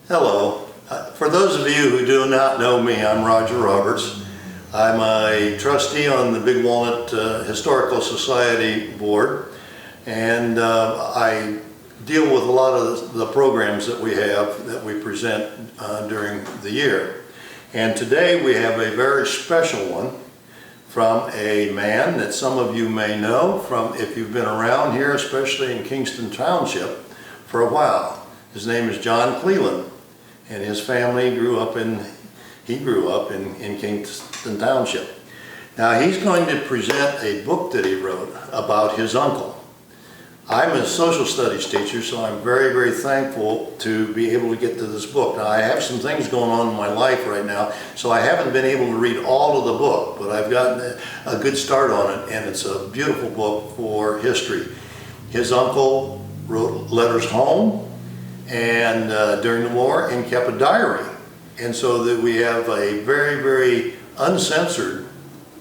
Hello. For those of you who do not know me, I'm Roger Roberts. I'm a trustee on the Big Walnut Historical Society board, and I deal with a lot of the programs that we have that we present during the year. And today we have a very special one from a man that some of you may know from if you've been around here, especially in Kingston Township for a while. His name is John Cleland, and his family grew up in Kingston Township. Now he's going to present a book that he wrote about his uncle. I'm a social studies teacher, so I'm very, very thankful to be able to get to this book. Now I have some things going on in my life right now, so I haven't been able to read all of the book, but I've gotten a good start on it, and it's a beautiful book for history. His uncle wrote letters home and during the war, and kept a diary. And so that we have a very, very uncensored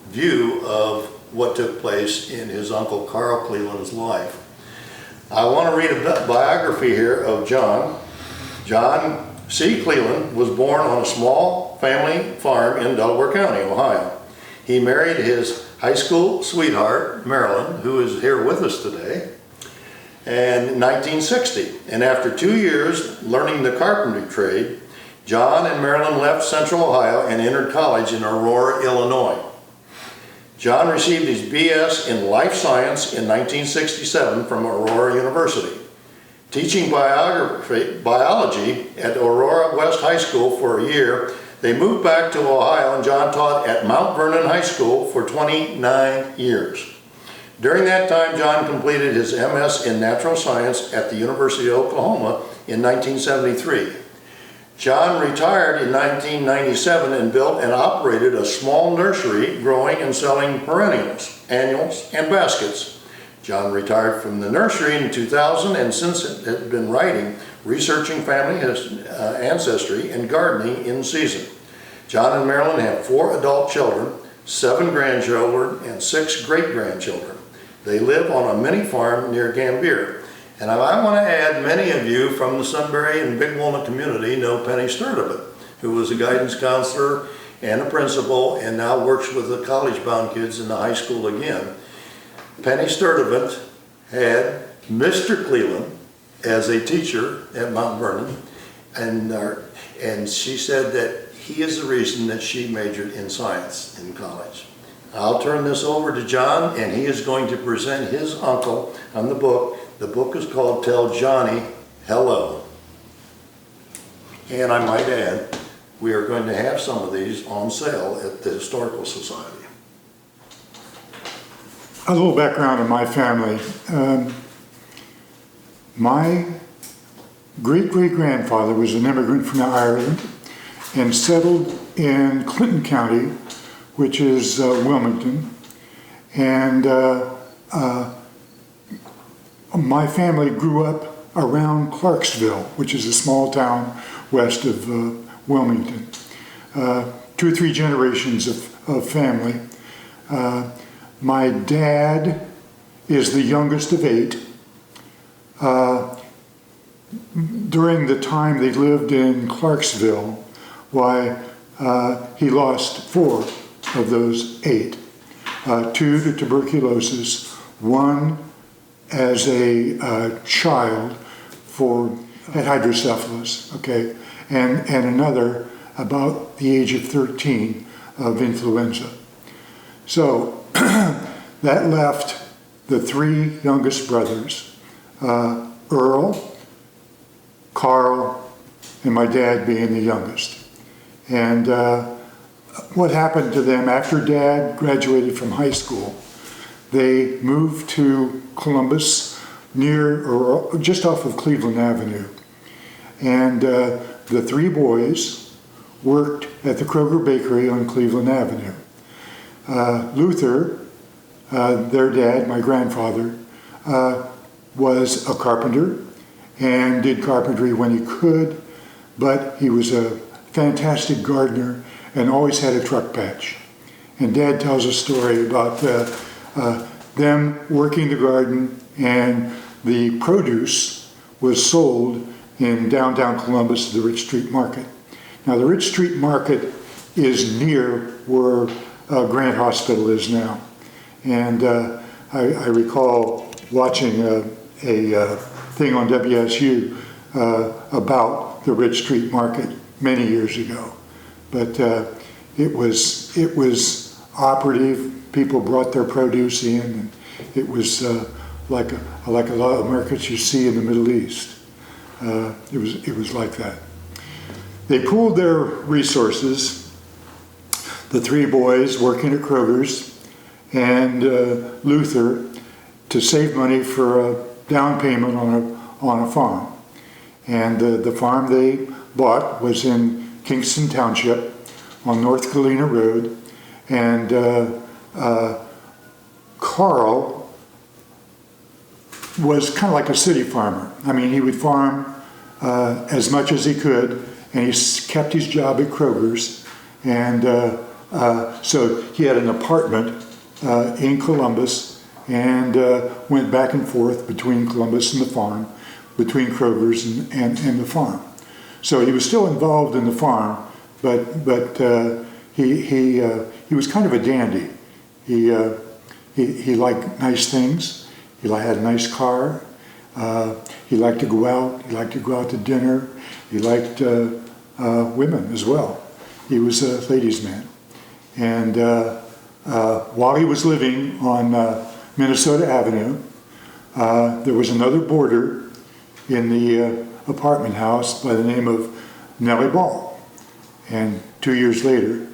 view of what took place in his uncle Carl Cleland's life. I want to read a biography here of John. John C. Cleland was born on a small family farm in Delaware County, Ohio. He married his high school sweetheart, Marilyn, who is here with us today, in 1960. And after 2 years learning the carpentry trade, John and Marilyn left Central Ohio and entered college in Aurora, Illinois. John received his BS in Life Science in 1967 from Aurora University. Teaching biology at Aurora West High School for a year, they moved back to Ohio, and John taught at Mount Vernon High School for 29 years. During that time, John completed his MS in Natural Science at the University of Oklahoma in 1973. John retired in 1997 and built and operated a small nursery growing and selling perennials, annuals, and baskets. John retired from the nursery in 2000 and since has been writing, researching family ancestry, and gardening in season. John and Marilyn have 4 adult children, 7 grandchildren, and 6 great-grandchildren. They live on a mini farm near Gambier. And I want to add, many of you from the Sunbury and Big Walnut community know Penny Sturdivant, who was a guidance counselor and a principal and now works with the college-bound kids in the high school again. Penny Sturdivant had Mr. Cleland as a teacher at Mount Vernon, and she said that he is the reason that she majored in science in college. I'll turn this over to John, and he is going to present his uncle on the book. The book is called Tell Johnny Hello. And I might add, we are going to have some of these on sale at the Historical Society. A little background on my family. My great-great-grandfather was an immigrant from Ireland and settled in Clinton County, which is Wilmington. And my family grew up around Clarksville, which is a small town west of Wilmington. 2 or 3 generations of family. My dad is the youngest of 8. During the time they lived in Clarksville, he lost 4 of those 8. 2 to tuberculosis, 1 as a child had hydrocephalus, okay, and another about the age of 13 of influenza. So that left the 3 youngest brothers, Earl, Carl, and my dad being the youngest. And what happened to them after Dad graduated from high school, they moved to Columbus, near or just off of Cleveland Avenue. And the 3 boys worked at the Kroger Bakery on Cleveland Avenue. Luther, their dad, my grandfather, was a carpenter and did carpentry when he could, but he was a fantastic gardener and always had a truck patch. And Dad tells a story about them working the garden, and the produce was sold in downtown Columbus, the Rich Street Market. Now, the Rich Street Market is near where Grant Hospital is now. And I recall watching a thing on WSU about the Rich Street Market many years ago. But it was operative. People brought their produce in, and it was like a lot of markets you see in the Middle East. It was like that. They pooled their resources, the three boys working at Kroger's and Luther, to save money for a down payment on a farm. And the farm they bought was in Kingston Township on North Galena Road. And Carl was kind of like a city farmer. I mean, he would farm as much as he could, and he kept his job at Kroger's. And so he had an apartment in Columbus, and went back and forth between Columbus and the farm, between Kroger's and the farm. So he was still involved in the farm, but he was kind of a dandy. He liked nice things. He had a nice car. He liked to go out. He liked to go out to dinner. He liked women as well. He was a ladies' man. And while he was living on Minnesota Avenue, there was another boarder in the apartment house by the name of Nellie Ball. And 2 years later,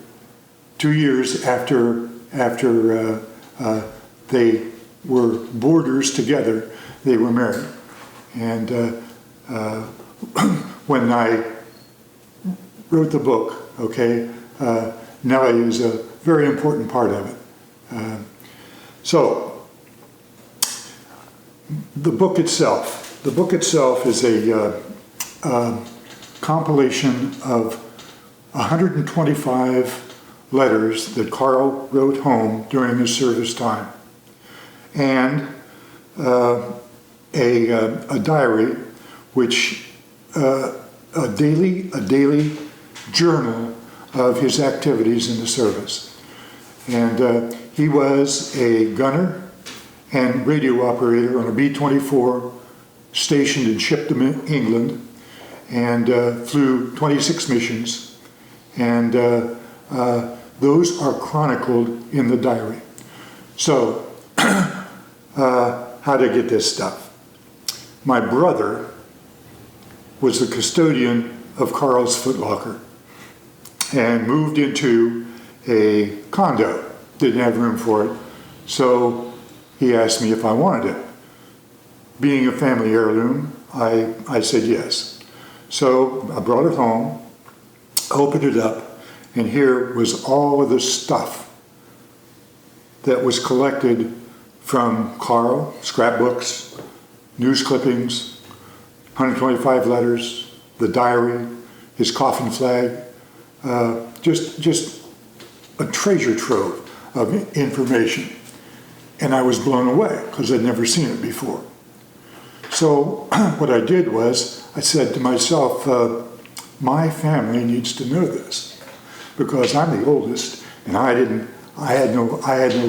2 years after they were boarders together, they were married. And when I wrote the book, okay, Nellie was a very important part of it. So the book itself is a compilation of 125 letters that Carl wrote home during his service time, and a diary, which a daily journal of his activities in the service. And he was a gunner and radio operator on a B-24 stationed in Shipton, England, and flew 26 missions. And those are chronicled in the diary. So, how did I get this stuff? My brother was the custodian of Carl's Foot Locker and moved into a condo. Didn't have room for it, so he asked me if I wanted it. Being a family heirloom, I said yes. So I brought it home, opened it up, and here was all of the stuff that was collected from Carl: scrapbooks, news clippings, 125 letters, the diary, his coffin flag, just a treasure trove of information. And I was blown away because I'd never seen it before. So what I did was I said to myself, my family needs to know this, because I'm the oldest and I had no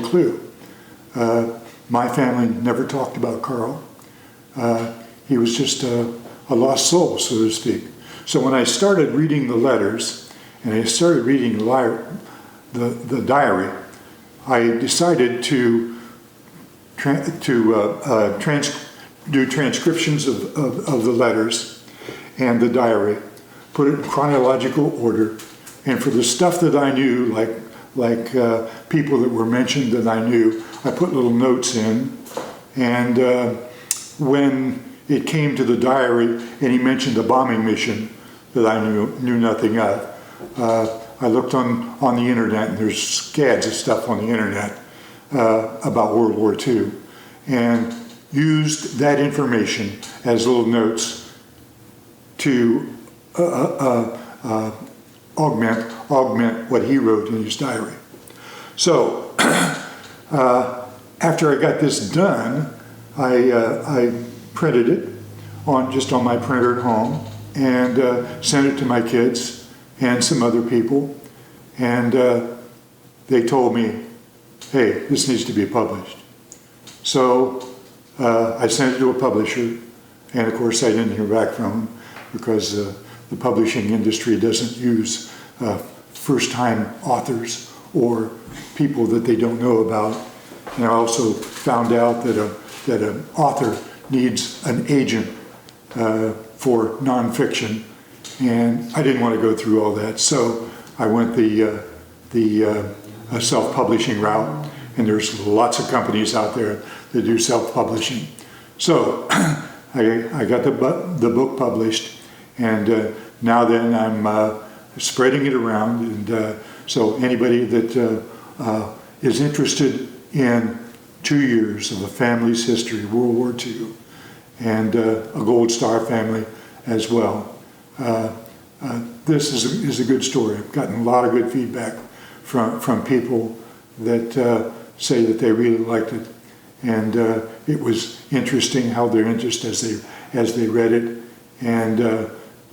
clue. My family never talked about Carl. He was just a lost soul, so to speak. So when I started reading the letters and I started reading the diary, I decided to do transcriptions of the letters and the diary, put it in chronological order, and for the stuff that I knew, like people that were mentioned that I knew, I put little notes in. And when it came to the diary and he mentioned a bombing mission that I knew nothing of, I looked on the internet, and there's scads of stuff on the internet about World War II, and used that information as little notes to augment what he wrote in his diary. So after I got this done, I printed it just on my printer at home and sent it to my kids and some other people. And they told me, hey, this needs to be published. So I sent it to a publisher, and of course I didn't hear back from them because the publishing industry doesn't use first-time authors or people that they don't know about. And I also found out that an author needs an agent for nonfiction, and I didn't want to go through all that, so I went the self-publishing route, and there's lots of companies out there that do self-publishing. So I got the book published, and now then I'm spreading it around, and so anybody that is interested in 2 years of a family's history, World War II, and a Gold Star family as well. This is a good story. I've gotten a lot of good feedback from people that say that they really liked it, and it was interesting how their interest as they read it, and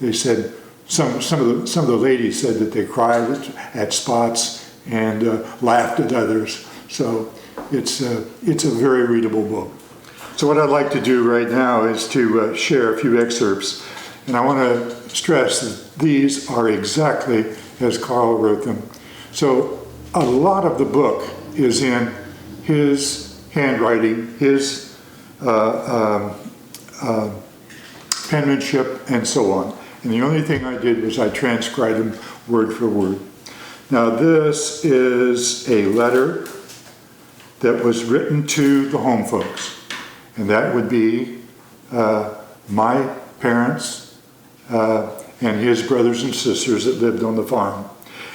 they said some of the ladies said that they cried at spots and laughed at others. So it's a very readable book. So what I'd like to do right now is to share a few excerpts, and I want to stress that these are exactly as Carl wrote them. So a lot of the book is in his handwriting, his penmanship, and so on. And the only thing I did was I transcribed them word for word. Now this is a letter that was written to the home folks. And that would be my parents and his brothers and sisters that lived on the farm.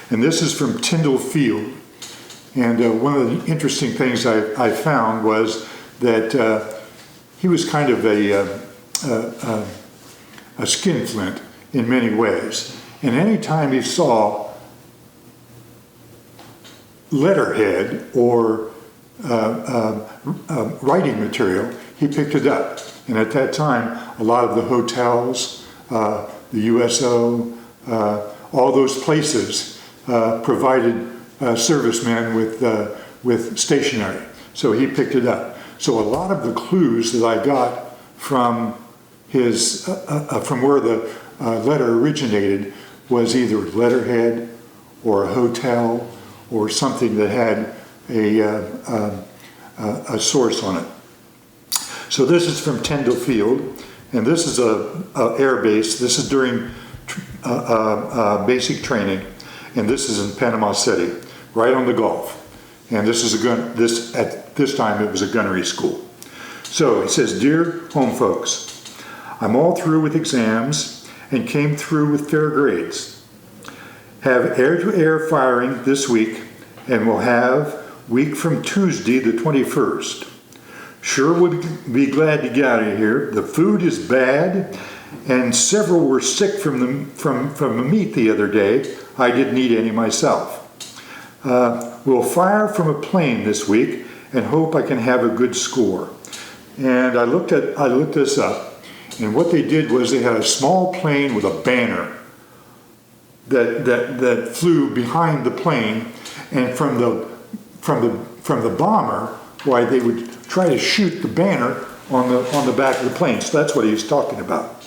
And this is from Tyndall Field. And one of the interesting things I found was that he was kind of a skinflint in many ways. And anytime he saw letterhead or writing material, he picked it up. And at that time, a lot of the hotels, the USO, all those places provided servicemen with stationery. So he picked it up. So a lot of the clues that I got from from where the letter originated was either letterhead or a hotel or something that had a source on it. So this is from Tyndall Field, and this is a air base. This is during basic training, and this is in Panama City, right on the Gulf. And this is at this time it was a gunnery school. So it says, "Dear home folks, I'm all through with exams and came through with fair grades. Have air-to-air firing this week, and we'll have week from Tuesday the 21st. Sure would be glad to get out of here. The food is bad, and several were sick from the meat the other day. I didn't eat any myself. We'll fire from a plane this week and hope I can have a good score." And I looked this up, and what they did was they had a small plane with a banner that flew behind the plane, and from the bomber, why they would try to shoot the banner on the back of the plane. So that's what he was talking about.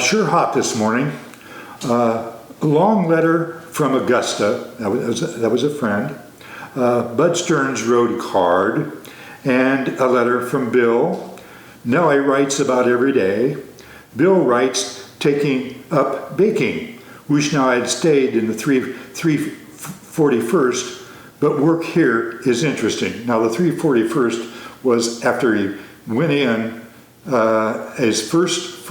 Sure hot this morning. A long letter from Augusta. That was a friend. Bud Stearns wrote a card, and a letter from Bill. Nellie writes about every day. Bill writes taking up baking. Wish now I'd stayed in the 341st, but work here is interesting. Now the 341st was after he went in his first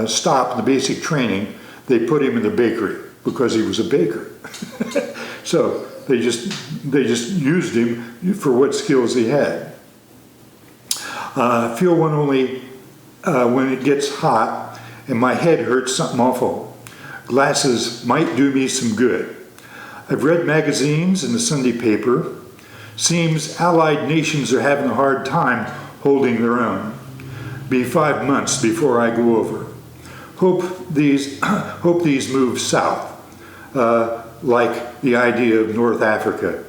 stop in the basic training. They put him in the bakery because he was a baker. So they just used him for what skills he had. Feel one only when it gets hot and my head hurts something awful. Glasses might do me some good. I've read magazines and the Sunday paper. Seems allied nations are having a hard time holding their own. Be 5 months before I go over. Hope these move south, like the idea of North Africa.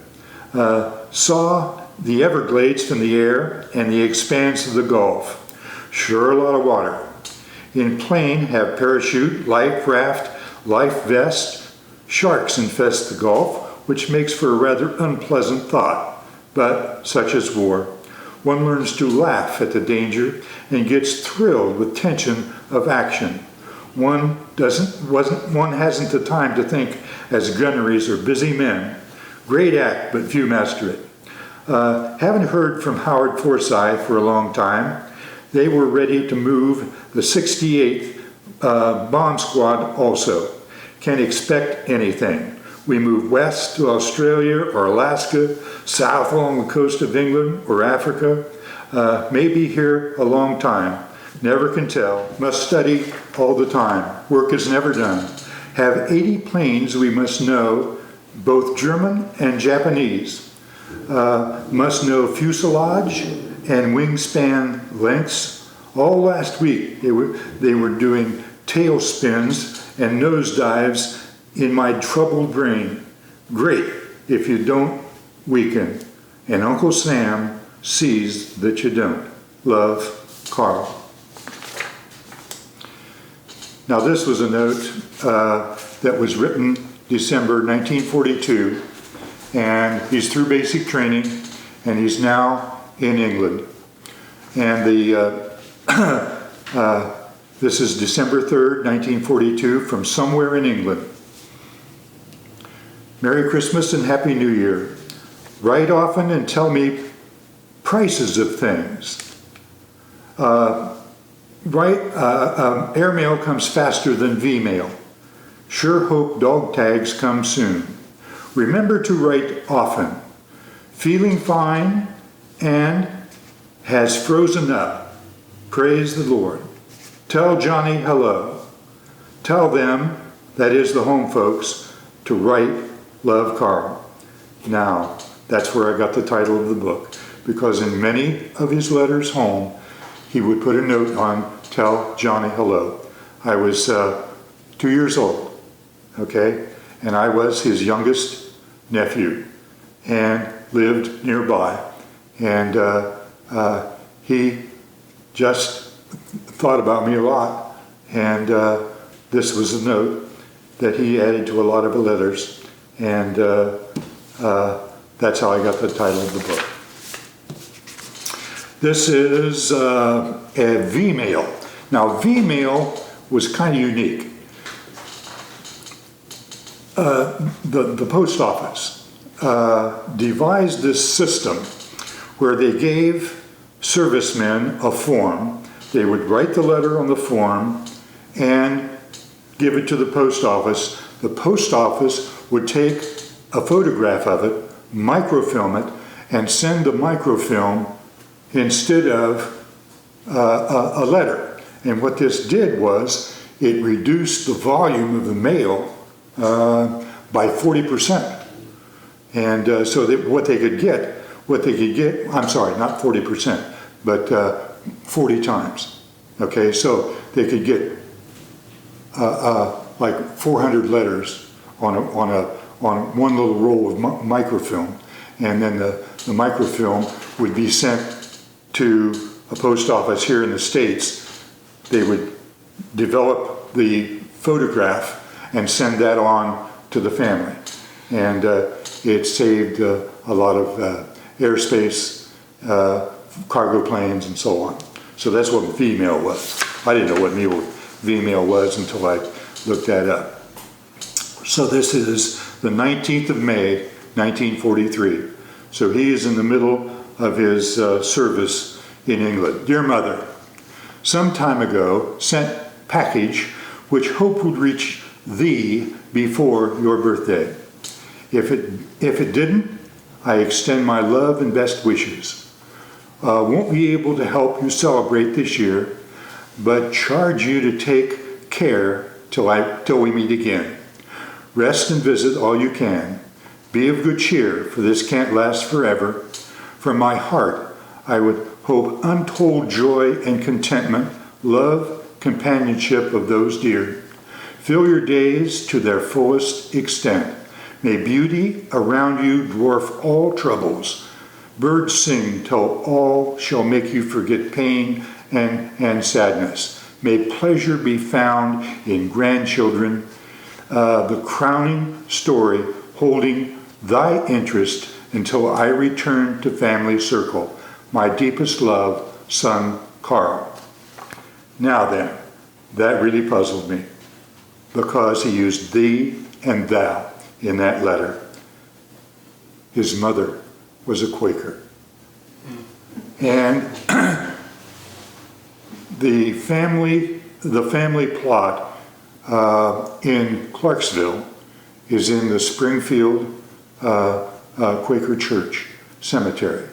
Saw the Everglades from the air and the expanse of the Gulf. Sure, a lot of water. In plane, have parachute, life raft, life vest. Sharks infest the Gulf, which makes for a rather unpleasant thought, but such is war. One learns to laugh at the danger and gets thrilled with tension of action. One hasn't the time to think, as gunneries are busy men. Great act, but few master it. Haven't heard from Howard Forsyth for a long time. They were ready to move the 68th Bomb Squad also. Can't expect anything. We move west to Australia or Alaska, south along the coast of England or Africa. May be here a long time. Never can tell. Must study all the time. Work is never done. Have 80 planes we must know, both German and Japanese. Must know fuselage and wingspan lengths. All last week they were doing tail spins and nosedives in my troubled brain. Great if you don't weaken. And Uncle Sam sees that you don't. Love, Carl. Now this was a note that was written December 1942, and he's through basic training, and he's now in England. And this is December 3rd, 1942, from somewhere in England. Merry Christmas and Happy New Year. Write often and tell me prices of things. Airmail comes faster than V-mail. Sure hope dog tags come soon. Remember to write often. Feeling fine and has frozen up. Praise the Lord. Tell Johnny hello. Tell them, that is the home folks, to write Love, Carl. Now, that's where I got the title of the book, because in many of his letters home, he would put a note on, tell Johnny hello. I was 2 years old, okay? And I was his youngest nephew and lived nearby. And he just thought about me a lot. And this was a note that he added to a lot of the letters. And that's how I got the title of the book. This is a V-mail. Now, V-mail was kind of unique. The post office devised this system where they gave servicemen a form. They would write the letter on the form and give it to the post office. The post office would take a photograph of it, microfilm it, and send the microfilm instead of a letter. And what this did was it reduced the volume of the mail by 40%. And so that what they could get, I'm sorry, not 40%, but 40 times. Okay, so they could get like 400 letters on one little roll of microfilm, and then the microfilm would be sent to a post office here in the States. They would develop the photograph and send that on to the family, and it saved a lot of airspace, cargo planes, and so on. So that's what V-mail was. I didn't know what V-mail was until I looked that up. So this is the 19th of May, 1943. So he is in the middle of his service in England. Dear Mother, some time ago sent package which hope would reach thee before your birthday. If it didn't, I extend my love and best wishes. Won't be able to help you celebrate this year, but charge you to take care till we meet again. Rest and visit all you can. Be of good cheer, for this can't last forever. From my heart, I would hope untold joy and contentment, love, companionship of those dear. Fill your days to their fullest extent. May beauty around you dwarf all troubles. Birds sing till all shall make you forget pain and sadness. May pleasure be found in grandchildren, the crowning story holding thy interest until I return to family circle. My deepest love, son Carl. Now then, that really puzzled me because he used thee and thou in that letter. His mother was a Quaker. And the family plot in Clarksville is in the Springfield Quaker Church Cemetery.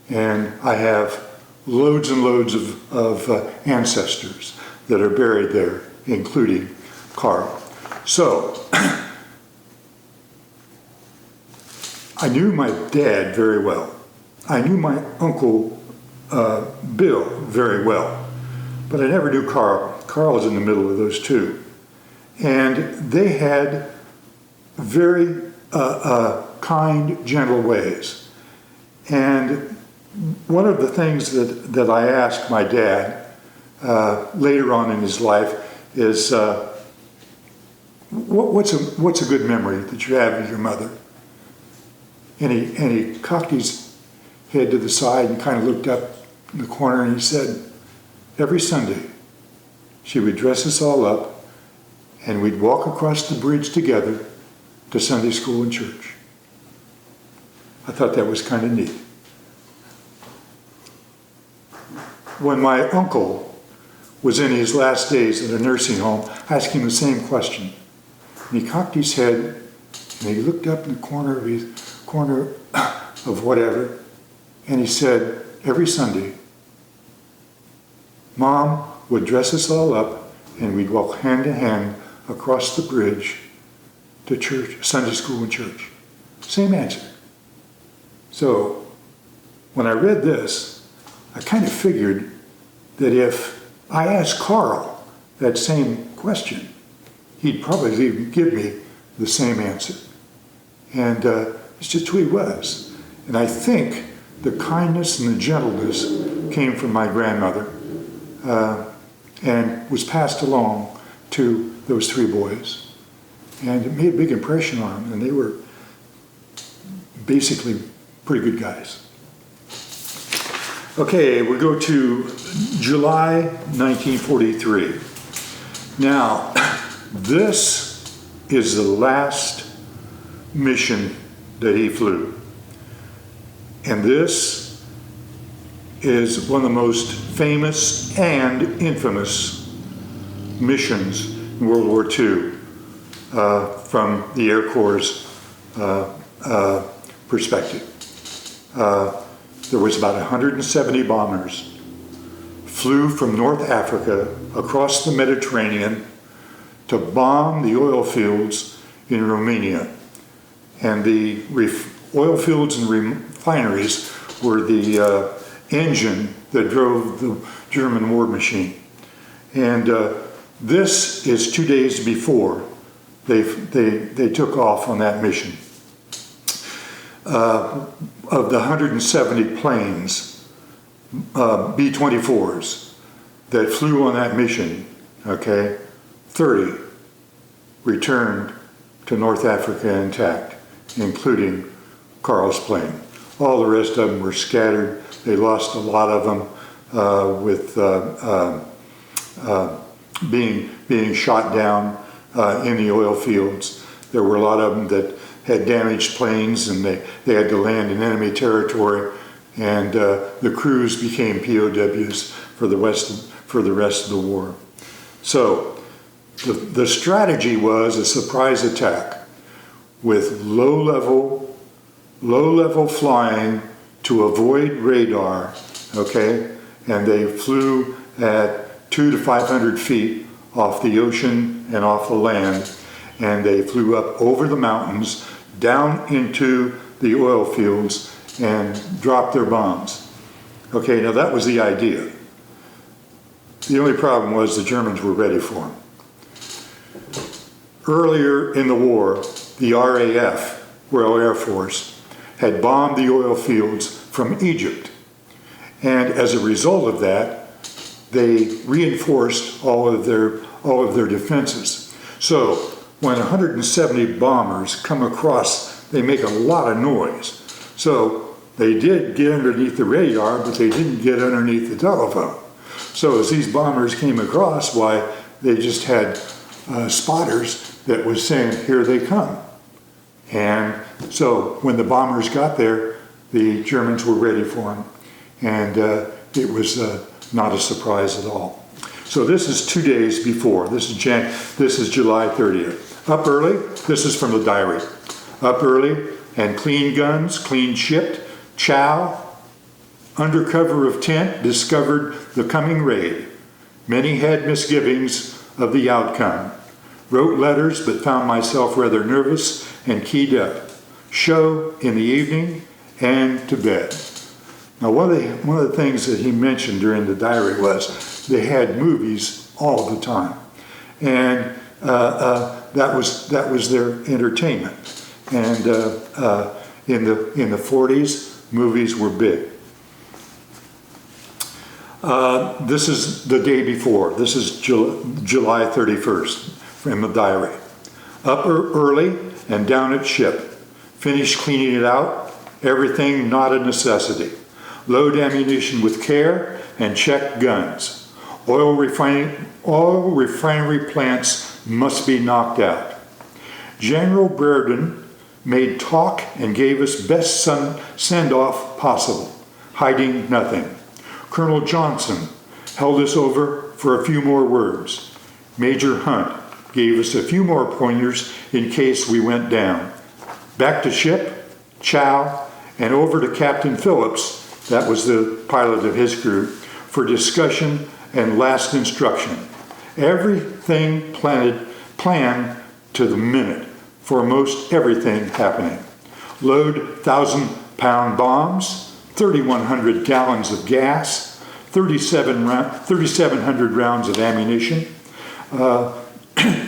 And I have loads and loads of ancestors that are buried there, including Carl. So, I knew my dad very well. I knew my uncle Bill very well, but I never knew Carl. Carl was in the middle of those two. And they had very kind, gentle ways. And one of the things that I asked my dad later on in his life is, what's a good memory that you have of your mother? And he cocked his head to the side and kind of looked up in the corner and he said, every Sunday she would dress us all up and we'd walk across the bridge together to Sunday school and church. I thought that was kind of neat. When my uncle was in his last days at a nursing home, I asked him the same question. And he cocked his head and he looked up in the corner of whatever, and he said, every Sunday, Mom would dress us all up and we'd walk hand in hand across the bridge to church, Sunday school and church. Same answer. So when I read this, I kind of figured that if I asked Carl that same question, he'd probably give me the same answer. And it's just who he was. And I think the kindness and the gentleness came from my grandmother and was passed along to those three boys. And it made a big impression on them, and they were basically pretty good guys. Okay, we go to July 1943. Now, this is the last mission that he flew. And this is one of the most famous and infamous missions in World War II from the Air Corps' perspective. There was about 170 bombers flew from North Africa across the Mediterranean to bomb the oil fields in Romania. And the oil fields and refineries were the engine that drove the German war machine. And this is 2 days before they took off on that mission. Of the 170 planes, B-24s, that flew on that mission, okay, 30 returned to North Africa intact, including Carl's plane. All the rest of them were scattered. They lost a lot of them with being shot down in the oil fields. There were a lot of them that had damaged planes, and they had to land in enemy territory, and the crews became POWs for the rest of the war. So the strategy was a surprise attack with low level flying to avoid radar, okay? And they flew at 200 to 500 feet off the ocean and off the land, and they flew up over the mountains down into the oil fields and dropped their bombs. Okay, now that was the idea. The only problem was the Germans were ready for them. Earlier in the war, the RAF, Royal Air Force, had bombed the oil fields from Egypt. And as a result of that, they reinforced all of their defenses. So when 170 bombers come across, they make a lot of noise. So they did get underneath the radar, but they didn't get underneath the telephone. So as these bombers came across, why, they just had spotters that was saying, here they come. And so when the bombers got there, the Germans were ready for them. And it was not a surprise at all. So this is 2 days before. This is July 30th. Up early, this is from the diary. Up early and clean guns, clean shipped, chow, under cover of tent, discovered the coming raid. Many had misgivings of the outcome. Wrote letters, but found myself rather nervous and keyed up. Show in the evening and to bed. Now, one of the things that he mentioned during the diary was they had movies all the time, and that was their entertainment. And in the 40s, movies were big. This is the day before. This is July 31st from the diary. Up early and down at ship. Finished cleaning it out. Everything not a necessity. Load ammunition with care and check guns. Oil refinery plants must be knocked out. General Brereton made talk and gave us best send-off possible, hiding nothing. Colonel Johnson held us over for a few more words. Major Hunt gave us a few more pointers in case we went down. Back to ship, chow, and over to Captain Phillips, that was the pilot of his crew, for discussion and last instruction. Everything planned to the minute for most everything happening. Load 1,000-pound bombs, 3,100 gallons of gas, 3,700 rounds of ammunition.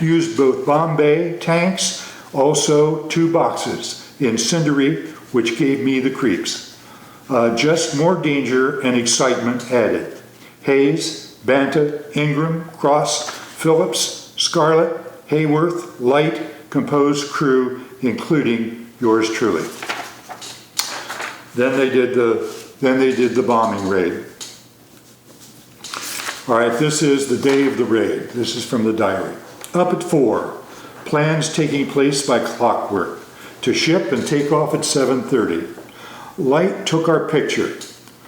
Used both Bombay tanks, also 2 boxes, incendiary, which gave me the creeps. Just more danger and excitement added. Hayes, Banta, Ingram, Cross, Phillips, Scarlett, Hayworth, Light, composed crew, including yours truly. Then they did the bombing raid. All right, this is the day of the raid. This is from the diary. Up at 4, plans taking place by clockwork. To ship and take off at 7:30. Light took our picture.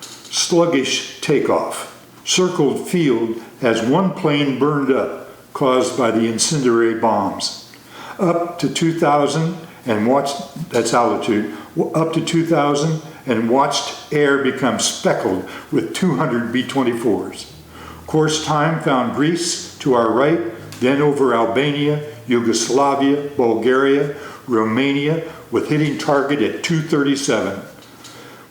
Sluggish takeoff. Circled field as one plane burned up, caused by the incendiary bombs. Up to 2,000 and watched, that's altitude, up to 2,000 and watched air become speckled with 200 B-24s. Course time found Greece to our right, then over Albania, Yugoslavia, Bulgaria, Romania, with hitting target at 2:37.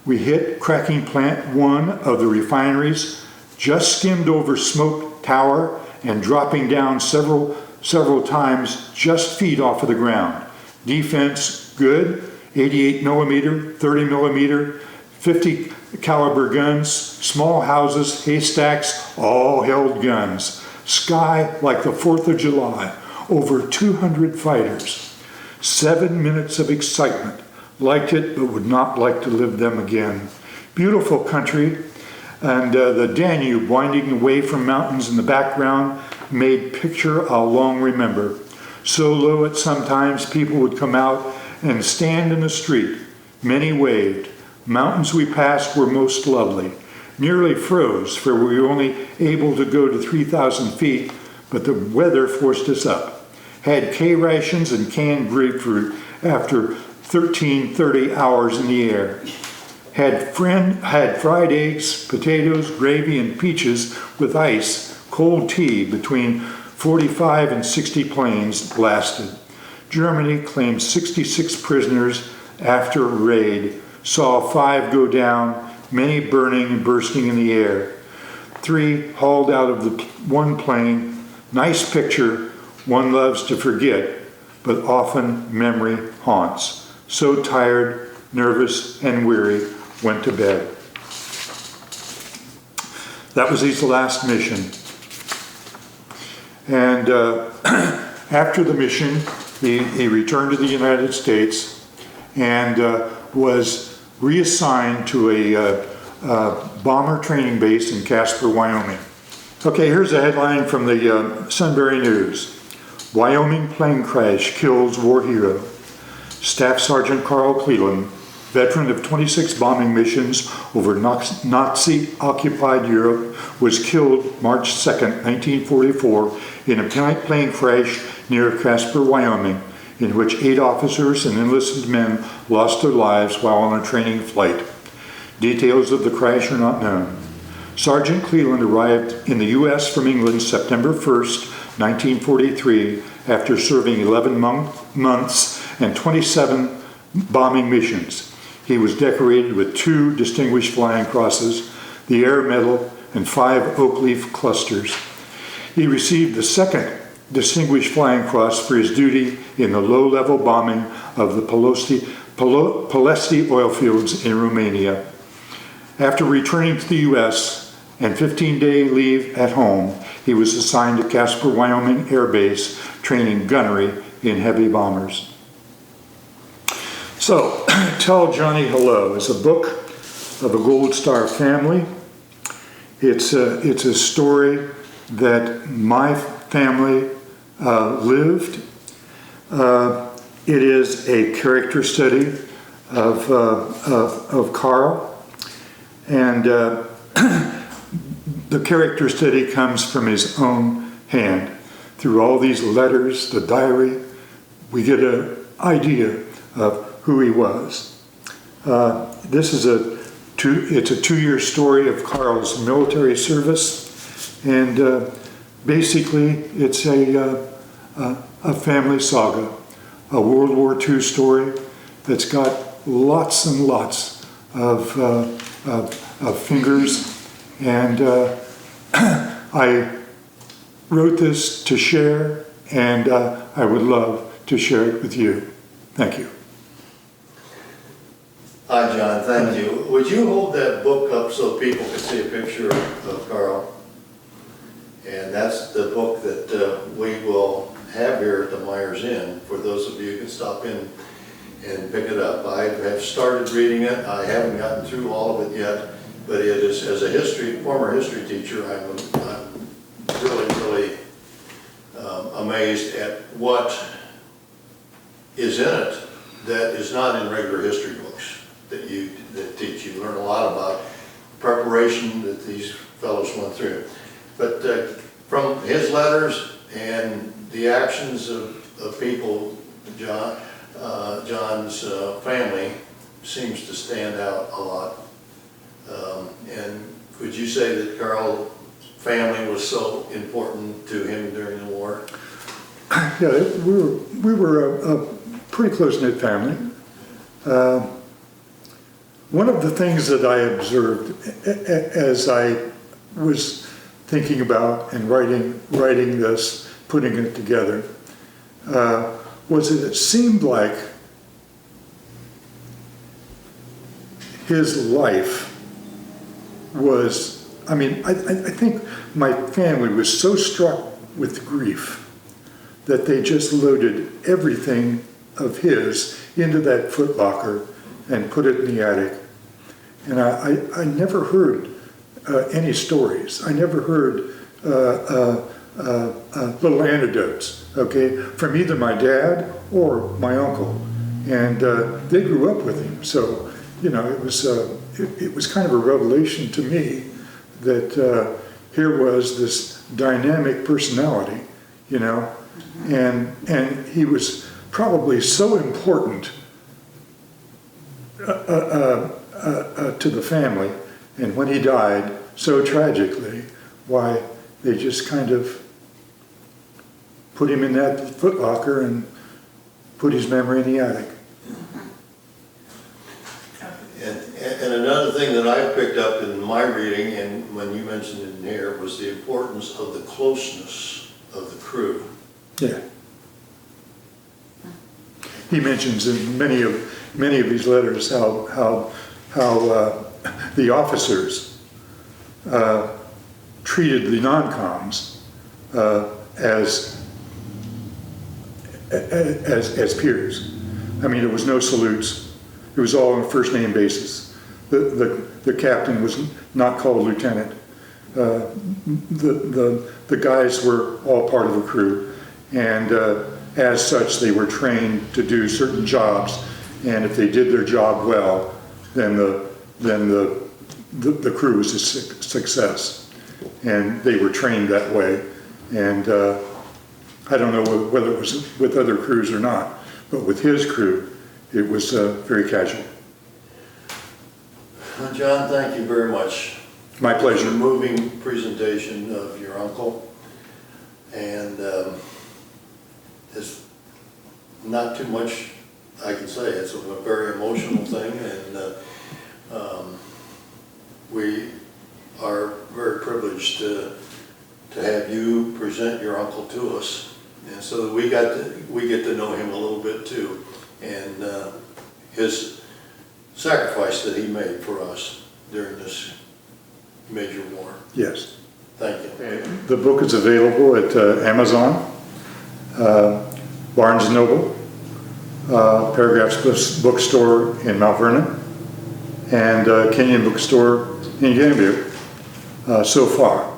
We hit cracking plant 1 of the refineries, just skimmed over smoke tower and dropping down several times, just feet off of the ground. Defense good, 88 millimeter, 30 millimeter, 50 caliber guns, small houses, haystacks, all held guns. Sky like the 4th of July, over 200 fighters. 7 minutes of excitement. Liked it, but would not like to live them again. Beautiful country, and the Danube winding away from mountains in the background made picture I'll long remember. So low at sometimes people would come out and stand in the street. Many waved. Mountains we passed were most lovely. Nearly froze, for we were only able to go to 3,000 feet, but the weather forced us up. Had K rations and canned grapefruit after 13:30 hours in the air. Had fried eggs, potatoes, gravy, and peaches with ice, cold tea between 45 and 60 planes lasted. Germany claimed 66 prisoners after a raid, saw 5 go down, many burning and bursting in the air. 3 hauled out of the one plane. Nice picture, one loves to forget, but often memory haunts. So tired, nervous, and weary, went to bed. That was his last mission. And after the mission, he returned to the United States and was reassigned to a bomber training base in Casper, Wyoming. Okay, here's a headline from the Sunbury News. Wyoming plane crash kills war hero. Staff Sergeant Carl Cleland, veteran of 26 bombing missions over Nazi-occupied Europe, was killed March 2nd, 1944 in a plane crash near Casper, Wyoming, in which 8 officers and enlisted men lost their lives while on a training flight. Details of the crash are not known. Sergeant Cleland arrived in the U.S. from England September 1st, 1943, after serving 11 months and 27 bombing missions. He was decorated with 2 Distinguished Flying Crosses, the Air Medal, and 5 oak leaf clusters. He received the 2nd Distinguished Flying Cross for his duty in the low-level bombing of the Palesti oil fields in Romania. After returning to the U.S. and 15-day leave at home, he was assigned to Casper, Wyoming Air Base, training gunnery in heavy bombers. So, Tell Johnny Hello is a book of a Gold Star family. It's a story that my family lived. It is a character study of Carl, and the character study comes from his own hand. Through all these letters, the diary, we get an idea of who he was. This is it's a 2-year story of Carl's military service, and basically it's a family saga, a World War II story that's got lots and lots of fingers, and I wrote this to share, and I would love to share it with you. Thank you. Hi, John, thank you. Would you hold that book up so people can see a picture of Carl? And that's the book that we will have here at the Myers Inn for those of you who can stop in and pick it up. I have started reading it. I haven't gotten through all of it yet, but it is, as a former history teacher, I'm really amazed at what is in it that is not in regular history books that teach. You learn a lot about preparation that these fellows went through. But from his letters and the actions of people, John's family seems to stand out a lot. And would you say that Carl's family was so important to him during the war? Yeah, we were a pretty close-knit family. One of the things that I observed as I was thinking about and writing this, putting it together, was that it seemed like his life was, I think my family was so struck with grief that they just loaded everything of his into that footlocker and put it in the attic. And I never heard any stories. I never heard little anecdotes, okay, from either my dad or my uncle. And they grew up with him. So, you know, it was kind of a revelation to me that here was this dynamic personality, you know, and he was probably so important to the family, and when he died so tragically, why they just kind of put him in that footlocker and put his memory in the attic. And another thing that I picked up in my reading, and when you mentioned it in here, was the importance of the closeness of the crew. Yeah. He mentions in many of these letters how the officers treated the non-coms as peers. I mean, there was no salutes. It was all on a first name basis. The captain was not called lieutenant. The guys were all part of the crew, and as such, they were trained to do certain jobs. And if they did their job well, then the crew was a success. And they were trained that way. And I don't know whether it was with other crews or not, but with his crew, it was very casual. Well, John, thank you very much. My pleasure. For a moving presentation of your uncle. And there's not too much I can say. It's a very emotional thing, and we are very privileged to have you present your uncle to us, and so that we get to know him a little bit too, and his sacrifice that he made for us during this major war. Yes. Thank you. The book is available at Amazon, Barnes & Noble, Paragraphs Bookstore in Mount Vernon, and Kenyon Bookstore in Gambia so far.